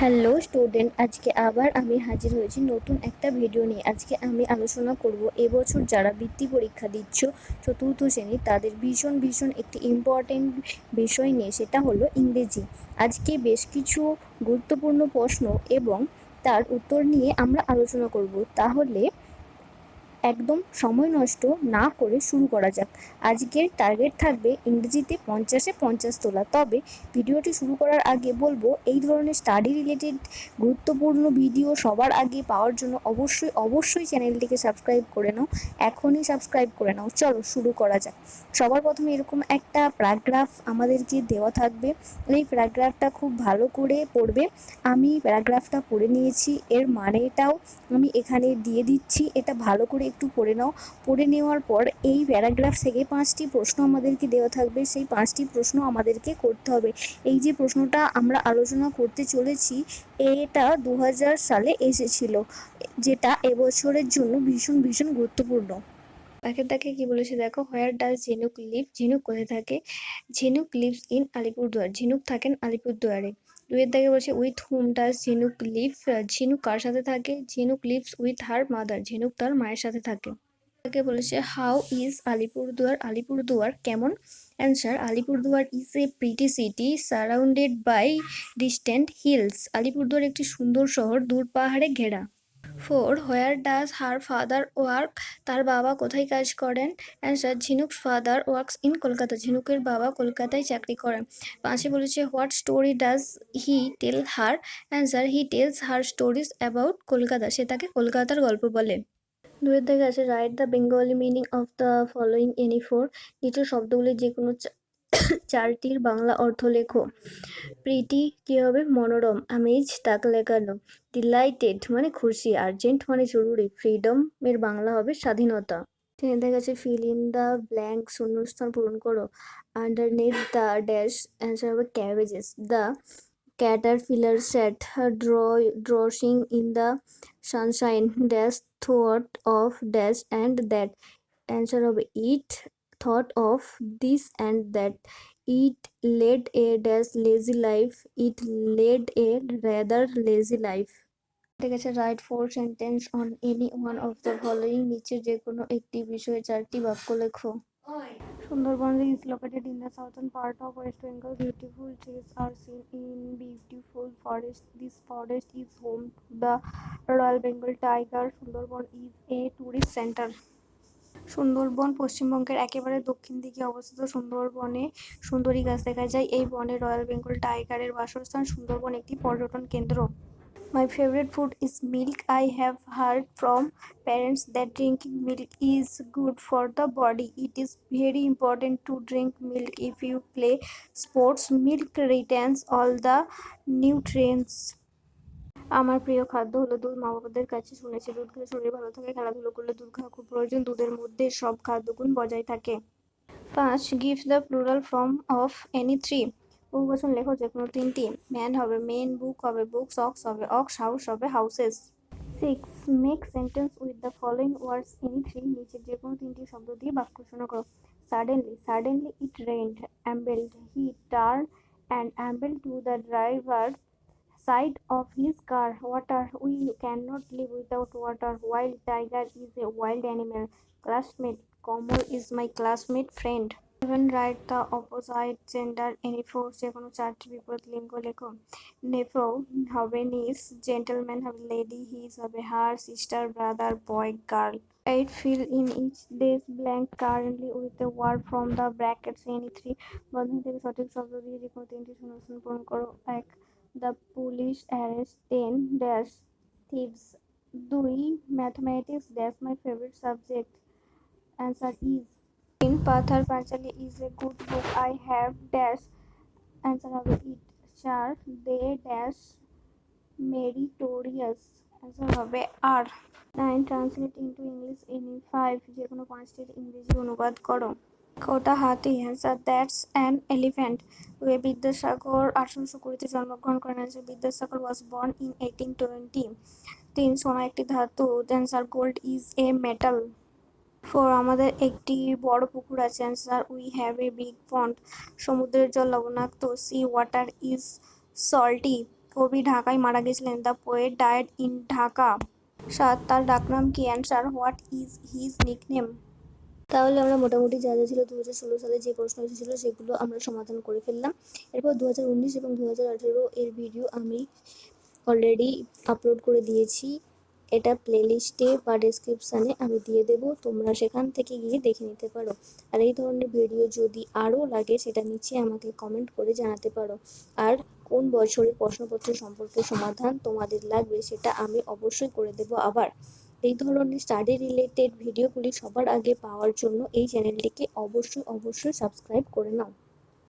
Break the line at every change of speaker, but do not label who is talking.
Hello student, আজকে আবার আমি হাজির হয়েছি নতুন একটা ভিডিও নিয়ে। আজকে আমি আলোচনা করব এবছর যারা বৃত্তি পরীক্ষা দিচ্ছ চতুর্থ শ্রেণী তাদের ভীষণ ভীষণ একটি ইম্পর্টেন্ট বিষয় নিয়ে, সেটা হলো ইংরেজি। আজকে বেশ কিছু গুরুত্বপূর্ণ প্রশ্ন এবং তার উত্তর নিয়ে আমরা আলোচনা করব। তাহলে একদম সময় নষ্ট না করে শুরু করা যাক। আজকের টার্গেট থাকবে ইংরেজিতে 50-এ 50 তোলা। তবে ভিডিওটি শুরু করার আগে বলবো, এই ধরনের স্টাডি রিলেটেড গুরুত্বপূর্ণ ভিডিও সবার আগে পাওয়ার জন্য অবশ্যই অবশ্যই চ্যানেলটিকে সাবস্ক্রাইব করে নাও। এখনই সাবস্ক্রাইব করে নাও। চলো শুরু করা যাক। সবার প্রথমে এরকম একটা প্যারাগ্রাফ আমাদেরকে দেওয়া থাকবে। এই প্যারাগ্রাফটা খুব ভালো করে পড়বে। আমি প্যারাগ্রাফটা পড়ে নিয়েছি, এর মানেটাও আমি এখানে দিয়ে দিচ্ছি। এটা ভালো করে একটু পড়ে নাও। পড়ে নেওয়ার পর এই প্যারাগ্রাফ থেকে 5টি প্রশ্ন আমাদেরকে দেওয়া থাকবে। সেই 5টি প্রশ্ন আমাদেরকে করতে হবে। এই যে প্রশ্নটা আমরা আলোচনা করতে চলেছি, এটা 2000 সালে এসেছিল, যেটা এবছরের জন্য ভীষণ ভীষণ গুরুত্বপূর্ণ। তাকে কি বলেছে দেখো, হোয়ার ডাজ ঝিনুক লিভ? ঝিনুক কোথায় থাকে? ঝিনুক লিভস ইন আলিপুরদুয়ার। ঝিনুক থাকেন আলিপুরদুয়ারে। দুয়ের দাগে বলছে উইথ হুম ডাজ ঝিনুক লিভ? ঝিনুক কার সাথে থাকে? ঝিনুক লিভস উইথ হার মাদার। ঝিনুক তার মায়ের সাথে থাকে। তাকে বলেছে হাউ ইজ আলিপুরদুয়ার? আলিপুরদুয়ার কেমন? Answer, Alipurduar is a pretty city surrounded by distant hills. Alipurduar একটি সুন্দর শহর, দূর পাহাড়ে ঘেরা। 4. Where does her father work? তার বাবা কোথায় কাজ করেন? Answer, Jhinuk's father works in Kolkata. ঝিনুকের বাবা কলকাতায় চাকরি করেন। 5 বলেছে what story does he tell her? Answer, he tells her stories about Kolkata. সে তাকে কলকাতার গল্প বলে। 2 থেকে আছে right the Bengali meaning of the following any 4। নিচের শব্দগুলির যে কোনো চারটির বাংলা অর্থ লেখো। প্রিটি কি হবে? মনোরম। আমেজ তাক লেখানো। ডিলাইটেড মানে খুশি। আর্জেন্ট মানে জরুরি। ফ্রিডম এর বাংলা হবে স্বাধীনতা। দেখা গেছে ফিল ইন দ্য ব্ল্যাঙ্ক, শূন্যস্থান পূরণ করো। আন্ডারনেথ দ্য ড্যাশ, অ্যান্সার হবে ক্যাবেজেস। The caterpillar sat drowsing in the sunshine dash thought of dash and that। Answer হবে it thought of this and that। It led a dash lazy life। It led a rather lazy life। ঠিক আছে, right 4 sentence on any one of the following. নিচে যে কোনো একটি বিষয়ে 4টি বাক্য লেখো। Sundarban is located in the southern part of West Bengal. Beautiful trees are seen in beautiful forest. This forest is home to the Royal Bengal tiger. Sundarban is a tourist center. Sundarban পশ্চিমবঙ্গের একেবারে দক্ষিণ দিকে অবস্থিত। সুন্দরবনে সুন্দরী গাছ দেখা যায়। এই বনে রয়্যাল বেঙ্গল টাইগারের বাসস্থান। সুন্দরবন একটি পর্যটন কেন্দ্র। My favorite food is milk. I have heard from parents that drinking milk is good for the body. It is very important to drink milk if you play sports. Milk retains all the nutrients. আমার প্রিয় খাদ্য হলো দুধ। মা বাবাদের কাছে শুনেছি দুধ খেলে শরীর ভালো থাকে। খেলাধুলো করলে দুধ খাওয়া খুব প্রয়োজন। দুধের মধ্যে সব খাদ্যগুণ বজায় থাকে। 5. Give the plural form of any 3। বহুবচন লেখো যে কোনো 3টি। ম্যান হবে মেন, বুক হবে বুকস, অক্স হবে অক্স, হাউস হবে houses. 6. Make sentence with the following words any 3। নিচের যে কোনো 3টি শব্দ দিয়ে বাক্য রচনা করো। Suddenly it rained. Ambled, he turn and ambled to the driver side of his car. Water, we cannot live without water. Wild tiger is a wild animal. Classmate, Komal is my classmate friend. 7. Write the opposite gender any 4। যে কোনো 4টি বিপরীত লিঙ্গ লেখো। নেফো হবে নিস, gentleman হবে lady, his হবে her, sister brother, boy girl. 8. fill in each days blank currently with a word from the brackets any 3। বন্ধনী থেকে সঠিক শব্দ দিয়ে যে কোনো 3টি শূন্যস্থান পূরণ করো। 1. The police arrest 10 dash thieves। 2. Mathematics dash my favorite subject। Answer is in Pathar Panchali is a good book. I have dash। Answer হবে it। 4. They dash meritorious। Answer হবে আর। 9. Translate into English any 5। যে কোনো 5টির ইংরেজি অনুবাদ করো। ওটা হাতি। Answer, that's an elephant. Vidyasagar 1820-তে জন্মগ্রহণ করেন। Answer, Vidyasagar was born in 1820। 3. সোনা একটি ধাতু। Answer, gold is a metal. 4. আমাদের একটি বড় পুকুর আছে। Answer, we have a big pond. সমুদ্রের জল লবণাক্ত। Sea water is salty. কবি ঢাকায় মারা গেছিলেন। The poet died in Dhaka. 7 তার ডাকনাম কি? Answer, what is his nickname? তাহলে আমরা মোটামুটি যা যা ছিল 2016 সালে যে প্রশ্ন এসেছিল সেগুলো আমরা সমাধান করে ফেললাম। এরপর 2019 এবং 2018 এর ভিডিও আমি অলরেডি আপলোড করে দিয়েছি। এটা প্লেলিস্টে বা ডেসক্রিপশানে আমি দিয়ে দেবো, তোমরা সেখান থেকে গিয়ে দেখে নিতে পারো। আর এই ধরনের ভিডিও যদি আরও লাগে সেটা নিচে আমাকে কমেন্ট করে জানাতে পারো। আর কোন বছরের প্রশ্নপত্র সম্পর্কে সমাধান তোমাদের লাগবে সেটা আমি অবশ্যই করে দেবো। আবার এই ধরনের স্টাডি রিলেটেড ভিডিওগুলি সবার আগে পাওয়ার জন্য এই চ্যানেলটিকে অবশ্যই সাবস্ক্রাইব করে নাও।